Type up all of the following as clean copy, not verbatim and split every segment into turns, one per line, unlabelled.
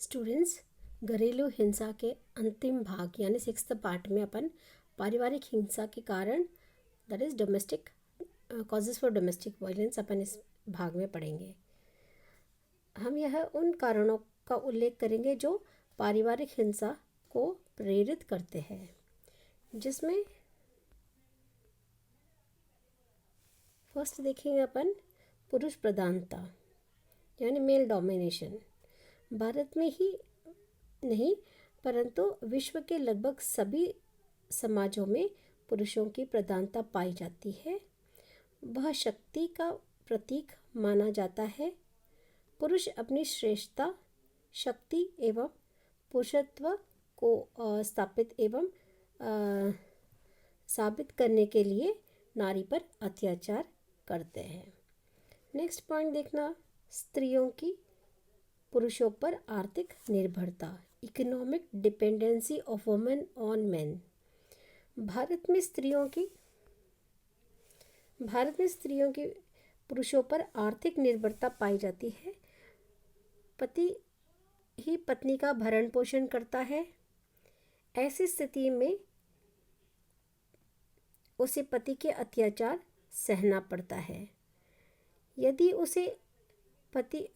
Students, घरेलू हिंसा के अंतिम भाग यानी 6th पार्ट में अपन पारिवारिक हिंसा के कारण that is domestic causes for domestic violence अपन इस भाग में पढ़ेंगे। हम यह उन कारणों का उल्लेख करेंगे जो पारिवारिक हिंसा को प्रेरित करते हैं, जिसमें फर्स्ट देखेंगे अपन पुरुष प्रधानता यानी मेल डोमिनेशन। भारत में ही नहीं परंतु विश्व के लगभग सभी समाजों में पुरुषों की प्रधानता पाई जाती है। वह शक्ति का प्रतीक माना जाता है। पुरुष अपनी श्रेष्ठता, शक्ति एवं पुरुषत्व को स्थापित एवं साबित करने के लिए नारी पर अत्याचार करते हैं। नेक्स्ट पॉइंट देखना, स्त्रियों की पुरुषों पर आर्थिक निर्भरता, economic dependency of women on main. Bharat में स्त्रियों की पुरुषों पर आर्थिक निर्भरता पाई जाती है। पति ही पत्नी का भरण पोषण करता है। ऐसी स्थिति में उसे पति के अत्याचार सहना पड़ता है। यदि उसे पति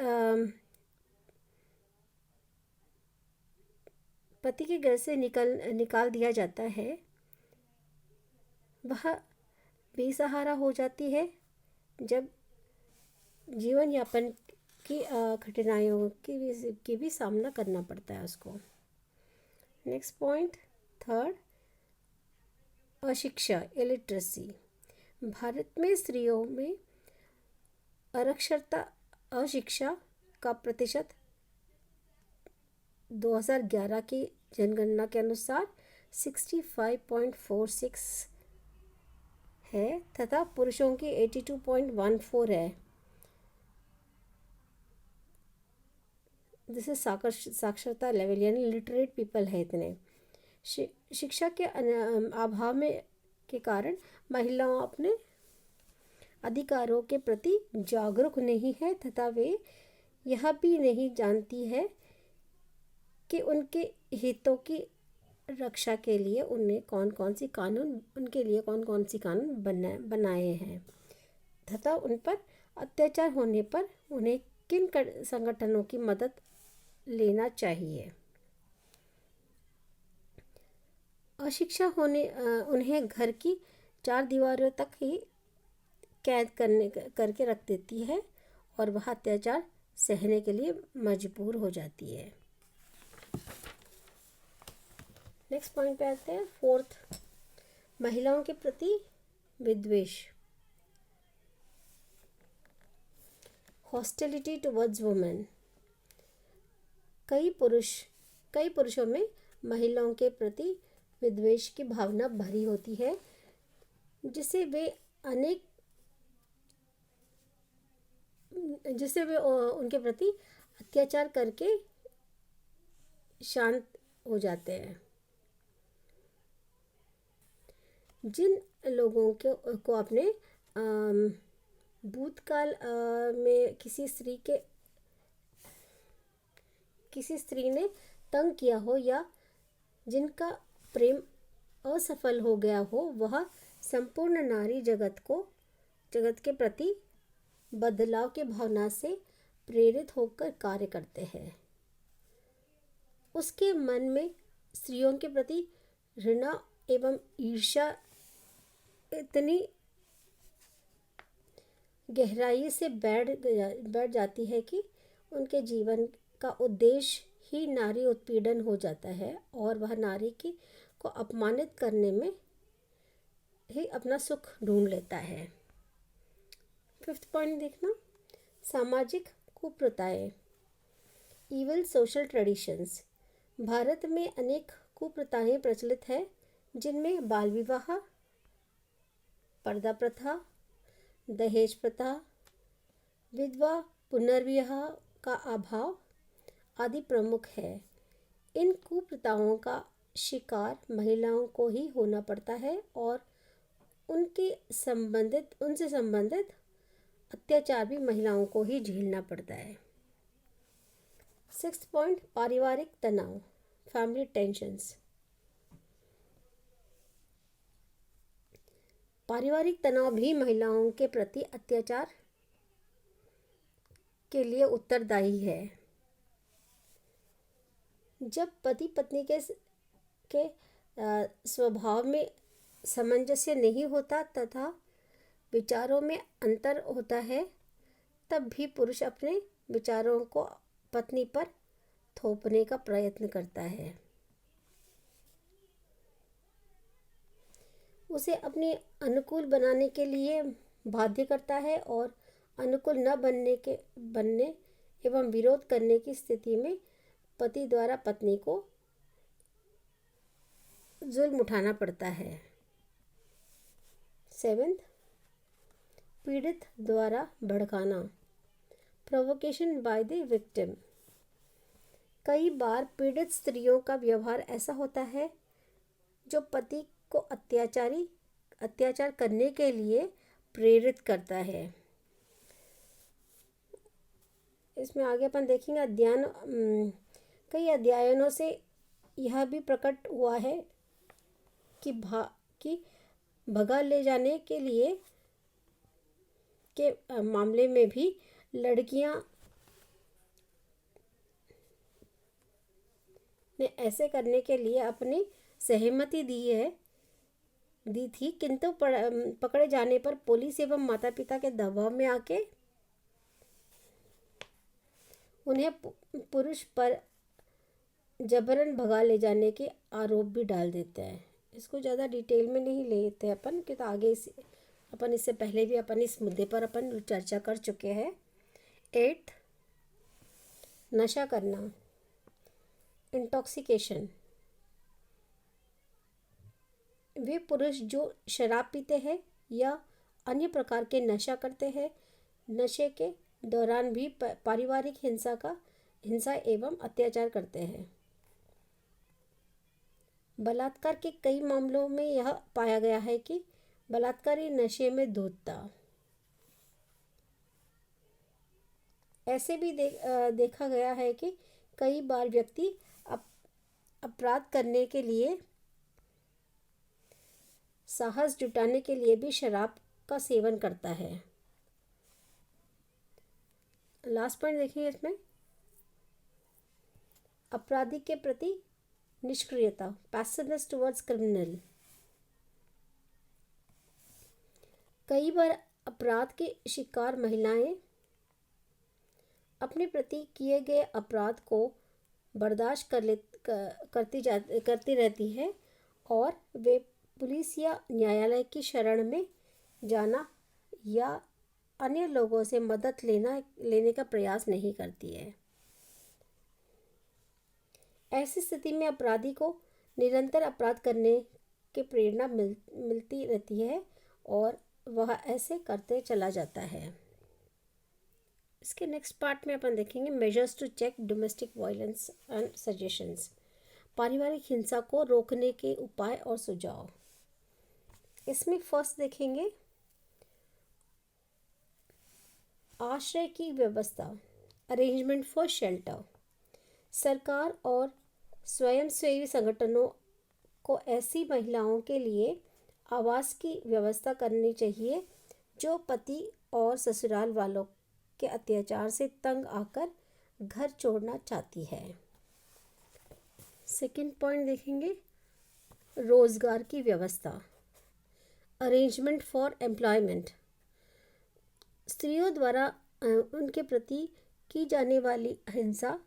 के घर से निकाल दिया जाता है, वह बेसहारा हो जाती है जब जीवन यापन की कठिनाइयों की भी सामना करना पड़ता है उसको। नेक्स्ट पॉइंट थर्ड, अशिक्षा इलिटरेसी। भारत में स्त्रियों में अशिक्षा का प्रतिशत 2011 की जनगणना के अनुसार 65.46 है तथा पुरुषों की 82.14 है। दिस इज साक्षरता लेवल यानी लिटरेट पीपल है इतने। शिक्षा के अभाव में के कारण महिलाओं अपने अधिकारों के प्रति जागरूक नहीं है तथा वे यह भी नहीं जानती है कि उनके हितों की रक्षा के लिए उन्हें कौन कौन सी कानून बनाए हैं तथा उन पर अत्याचार होने पर उन्हें किन संगठनों की मदद लेना चाहिए। अशिक्षा होने उन्हें घर की 4 दीवारों तक ही कैद करके रख देती है और वह अत्याचार सहने के लिए मजबूर हो जाती है। नेक्स्ट पॉइंट पे आते हैं, फोर्थ, महिलाओं के प्रति विद्वेष, हॉस्टिलिटी टुवर्ड्स वुमेन। कई पुरुषों में महिलाओं के प्रति विद्वेष की भावना भरी होती है, जिससे वे उनके प्रति अत्याचार करके शांत हो जाते हैं। जिन लोगों को अपने भूतकाल में किसी स्त्री ने तंग किया हो या जिनका प्रेम असफल हो गया हो, वह संपूर्ण नारी जगत के प्रति बदलाव की भावना से प्रेरित होकर कार्य करते हैं। उसके मन में स्त्रियों के प्रति घृणा एवं ईर्ष्या इतनी गहराई से बैठ जाती है कि उनके जीवन का उद्देश्य ही नारी उत्पीड़न हो जाता है और वह नारी को अपमानित करने में ही अपना सुख ढूंढ लेता है। 5th पॉइंट देखना, सामाजिक कुप्रथाएं, इवल सोशल ट्रेडिशंस। भारत में अनेक कुप्रथाएं प्रचलित है, जिनमें बाल विवाह, पर्दा प्रथा, दहेज प्रथा, विधवा पुनर्विवाह का अभाव आदि प्रमुख है। इन कुप्रथाओं का शिकार महिलाओं को ही होना पड़ता है और उनसे संबंधित अत्याचार भी महिलाओं को ही झेलना पड़ता है। सिक्स्थ पॉइंट, पारिवारिक तनाव, फैमिली टेंशन्स। पारिवारिक तनाव भी महिलाओं के प्रति अत्याचार के लिए उत्तरदायी है। जब पति पत्नी के स्वभाव में सामंजस्य नहीं होता तथा विचारों में अंतर होता है, तब भी पुरुष अपने विचारों को पत्नी पर थोपने का प्रयत्न करता है। उसे अपने अनुकूल बनाने के लिए बाध्य करता है और अनुकूल न बनने एवं विरोध करने की स्थिति में पति द्वारा पत्नी को जुल्म उठाना पड़ता है। सेवेंथ, पीड़ित द्वारा भड़काना, प्रोवोकेशन बाय द विक्टिम। कई बार पीड़ित स्त्रियों का व्यवहार ऐसा होता है जो पति को अत्याचार करने के लिए प्रेरित करता है। इसमें आगे अपन देखेंगे कई अध्ययनों से यह भी प्रकट हुआ है कि भगा ले जाने के लिए के मामले में भी लड़कियां ने ऐसे करने के लिए अपनी सहमति दी थी, किंतु पकड़े जाने पर पुलिस एवं माता पिता के दबाव में आके उन्हें पुरुष पर जबरन भगा ले जाने के आरोप भी डाल देते हैं। इसको ज़्यादा डिटेल में नहीं लेते अपन, कि तो आगे अपन इससे पहले भी अपन इस मुद्दे पर अपन चर्चा कर चुके हैं। 8, नशा करना, इंटॉक्सिकेशन। वे पुरुष जो शराब पीते हैं या अन्य प्रकार के नशा करते हैं, नशे के दौरान भी पारिवारिक हिंसा एवं अत्याचार करते हैं। बलात्कार के कई मामलों में यह पाया गया है कि बलात्कारी नशे में धूर्तता। ऐसे भी देखा गया है कि कई बार व्यक्ति अपराध करने के लिए साहस जुटाने के लिए भी शराब का सेवन करता है। लास्ट पॉइंट देखिए इसमें, अपराधी के प्रति निष्क्रियता, पैसिवनेस टुवर्ड्स क्रिमिनल। कई बार अपराध के शिकार महिलाएं अपने प्रति किए गए अपराध को बर्दाश्त करती रहती है और वे पुलिस या न्यायालय की शरण में जाना या अन्य लोगों से मदद लेने का प्रयास नहीं करती है। ऐसी स्थिति में अपराधी को निरंतर अपराध करने की प्रेरणा मिलती रहती है और वह ऐसे करते चला जाता है। इसके नेक्स्ट पार्ट में अपन देखेंगे measures to check domestic violence and suggestions, पारिवारिक हिंसा को रोकने के उपाय और सुझाव। इसमें फर्स्ट देखेंगे आश्रय की व्यवस्था, अरेंजमेंट फॉर शेल्टर। सरकार और स्वयंसेवी संगठनों को ऐसी महिलाओं के लिए आवास की व्यवस्था करनी चाहिए जो पति और ससुराल वालों के अत्याचार से तंग आकर घर छोड़ना चाहती है। सेकंड पॉइंट देखेंगे रोजगार की व्यवस्था, अरेंजमेंट फॉर एम्प्लॉयमेंट। स्त्रियों द्वारा उनके प्रति की जाने वाली हिंसा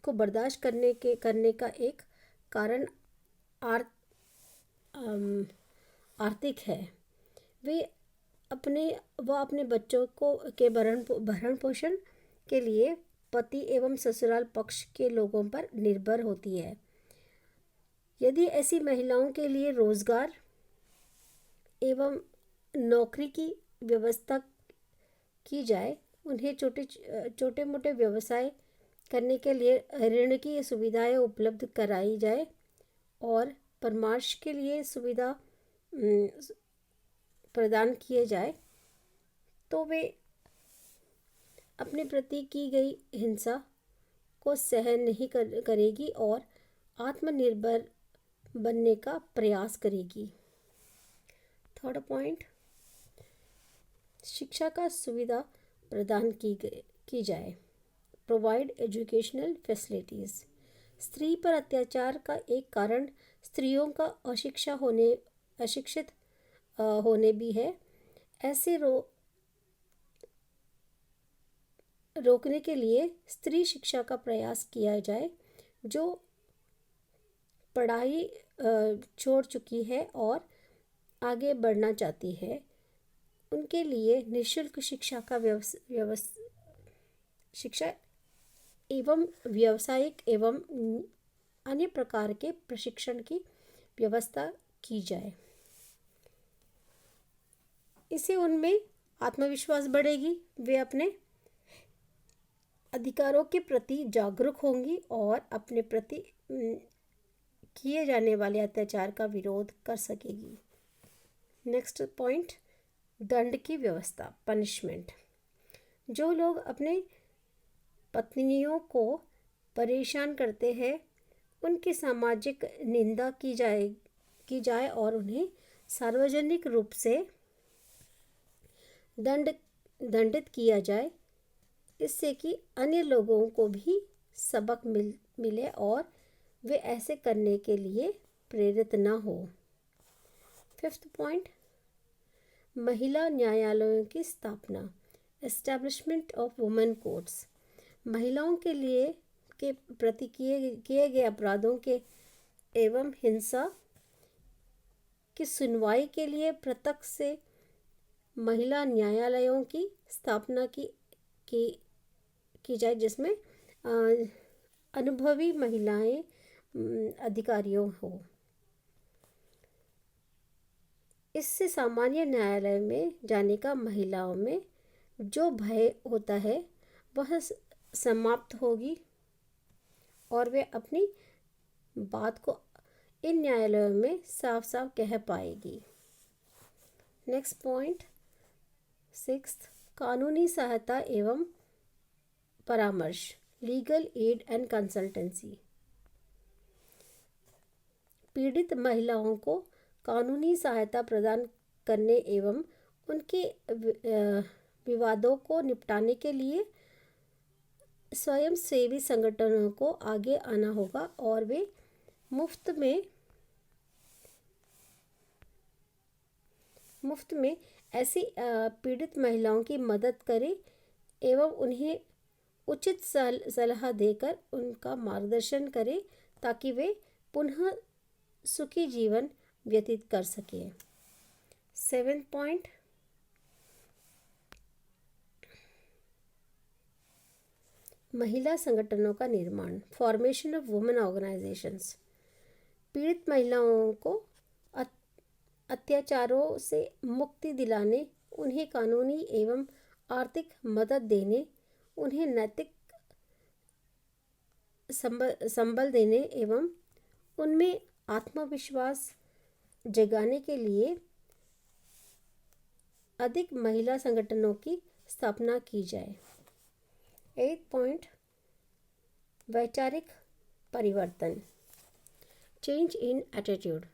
को बर्दाश्त करने का एक कारण आर्थिक है। वह अपने बच्चों के भरण पोषण के लिए पति एवं ससुराल पक्ष के लोगों पर निर्भर होती है। यदि ऐसी महिलाओं के लिए रोजगार एवं नौकरी की व्यवस्था की जाए, उन्हें छोटे मोटे व्यवसाय करने के लिए ऋण की सुविधाएं उपलब्ध कराई जाए और परामर्श के लिए सुविधा प्रदान किए जाए, तो वे अपने प्रति की गई हिंसा को सहन नहीं करेगी और आत्मनिर्भर बनने का प्रयास करेगी। थर्ड पॉइंट, शिक्षा का सुविधा प्रदान की जाए। Provide educational facilities. स्त्री पर अत्याचार का एक कारण स्त्रियों का अशिक्षित होने भी है। ऐसे रोकने के लिए स्त्री शिक्षा का प्रयास किया जाए। जो पढ़ाई छोड़ चुकी है और आगे बढ़ना चाहती है, उनके लिए निःशुल्क शिक्षा का शिक्षा एवं व्यावसायिक एवं अन्य प्रकार के प्रशिक्षण की व्यवस्था की जाए। इससे उनमें आत्मविश्वास बढ़ेगी, वे अपने अधिकारों के प्रति जागरूक होंगी और अपने प्रति किए जाने वाले अत्याचार का विरोध कर सकेगी। नेक्स्ट पॉइंट, दंड की व्यवस्था, पनिशमेंट। जो लोग अपने पत्नियों को परेशान करते हैं, उनकी सामाजिक निंदा की जाए और उन्हें सार्वजनिक रूप से दंडित किया जाए, इससे कि अन्य लोगों को भी सबक मिले और वे ऐसे करने के लिए प्रेरित न हो। फिफ्थ पॉइंट, महिला न्यायालयों की स्थापना, एस्टैब्लिशमेंट ऑफ वुमेन कोर्ट्स। महिलाओं के प्रति किए गए अपराधों के एवं हिंसा की सुनवाई के लिए प्रत्यक्ष से महिला न्यायालयों की स्थापना की जाए, जिसमें अनुभवी महिलाएं अधिकारियों हो। इससे सामान्य न्यायालय में जाने का महिलाओं में जो भय होता है वह समाप्त होगी और वे अपनी बात को इन न्यायालयों में साफ साफ कह पाएगी। नेक्स्ट पॉइंट, सिक्स्थ, कानूनी सहायता एवं परामर्श, लीगल एड एंड कंसल्टेंसी। पीड़ित महिलाओं को कानूनी सहायता प्रदान करने एवं उनके विवादों को निपटाने के लिए स्वयंसेवी संगठनों को आगे आना होगा और वे मुफ्त में ऐसी पीड़ित महिलाओं की मदद करें एवं उन्हें उचित सलाह देकर उनका मार्गदर्शन करें ताकि वे पुनः सुखी जीवन व्यतीत कर सकें। सेवेंथ पॉइंट, महिला संगठनों का निर्माण, फॉर्मेशन ऑफ वुमेन ऑर्गेनाइजेशंस। पीड़ित महिलाओं को अत्याचारों से मुक्ति दिलाने, उन्हें कानूनी एवं आर्थिक मदद देने, उन्हें नैतिक संबल देने एवं उनमें आत्मविश्वास जगाने के लिए अधिक महिला संगठनों की स्थापना की जाए। 8 पॉइंट, वैचारिक परिवर्तन, चेंज इन एटीट्यूड।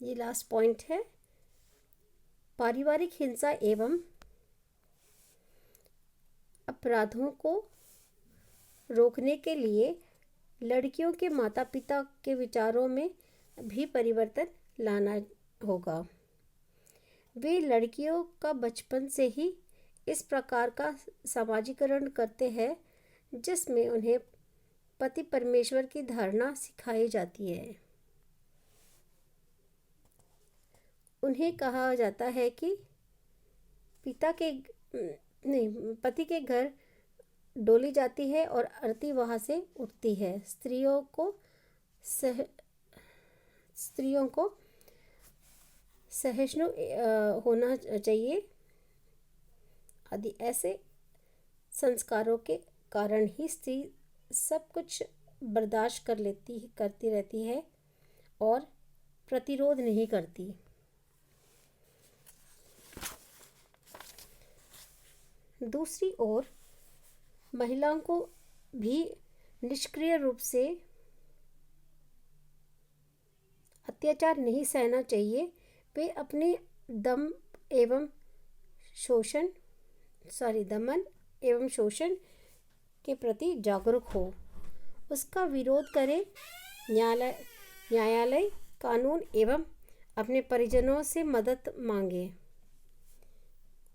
ये लास्ट पॉइंट है। पारिवारिक हिंसा एवं अपराधों को रोकने के लिए लड़कियों के माता पिता के विचारों में भी परिवर्तन लाना होगा। वे लड़कियों का बचपन से ही इस प्रकार का समाजीकरण करते हैं जिसमें उन्हें पति परमेश्वर की धारणा सिखाई जाती है। उन्हें कहा जाता है कि पति के घर डोली जाती है और आरती वहाँ से उठती है। स्त्रियों को सहिष्णु होना चाहिए आदि ऐसे संस्कारों के कारण ही स्त्री सब कुछ बर्दाश्त करती रहती है और प्रतिरोध नहीं करती। दूसरी ओर महिलाओं को भी निष्क्रिय रूप से अत्याचार नहीं सहना चाहिए। वे अपने दम एवं दमन एवं शोषण के प्रति जागरूक हो, उसका विरोध करें। न्यायालय, कानून एवं अपने परिजनों से मदद मांगे।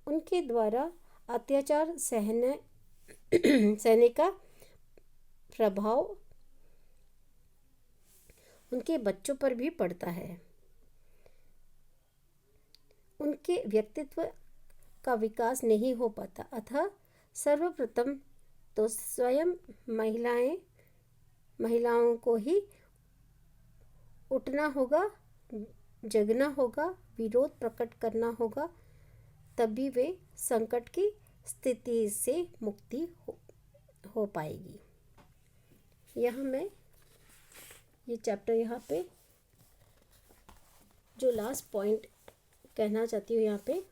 उनके द्वारा अत्याचार सहने का प्रभाव उनके बच्चों पर भी पड़ता है। उनके व्यक्तित्व का विकास नहीं हो पाता। अतः सर्वप्रथम तो स्वयं महिलाओं को ही उठना होगा, जगना होगा, विरोध प्रकट करना होगा, तभी वे संकट की स्थिति से मुक्ति हो पाएगी। मैं ये चैप्टर यहाँ पे जो लास्ट पॉइंट कहना चाहती हूँ, यहाँ पे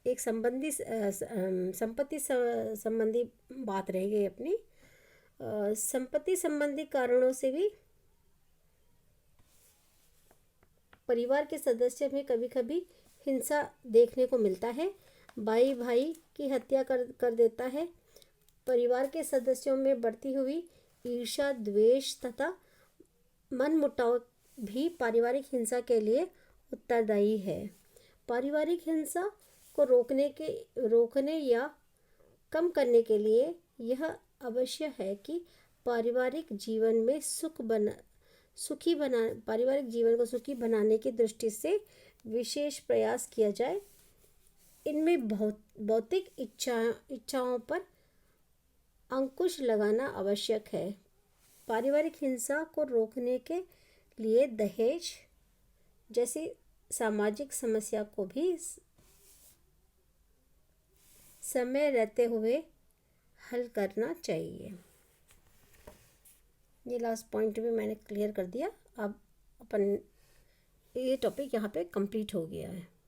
एक संपत्ति संबंधी बात रह गई अपनी। संपत्ति संबंधी कारणों से भी परिवार के सदस्य में कभी कभी हिंसा देखने को मिलता है। भाई भाई की हत्या कर देता है। परिवार के सदस्यों में बढ़ती हुई ईर्ष्या, द्वेष तथा मनमुटाव भी पारिवारिक हिंसा के लिए उत्तरदायी है। पारिवारिक हिंसा को रोकने या कम करने के लिए यह आवश्यक है कि पारिवारिक जीवन को सुखी बनाने की दृष्टि से विशेष प्रयास किया जाए। इनमें भौतिक इच्छाओं पर अंकुश लगाना आवश्यक है। पारिवारिक हिंसा को रोकने के लिए दहेज जैसी सामाजिक समस्या को भी समय रहते हुए हल करना चाहिए। ये लास्ट पॉइंट भी मैंने क्लियर कर दिया। अब अपन ये टॉपिक यहाँ पे कंप्लीट हो गया है।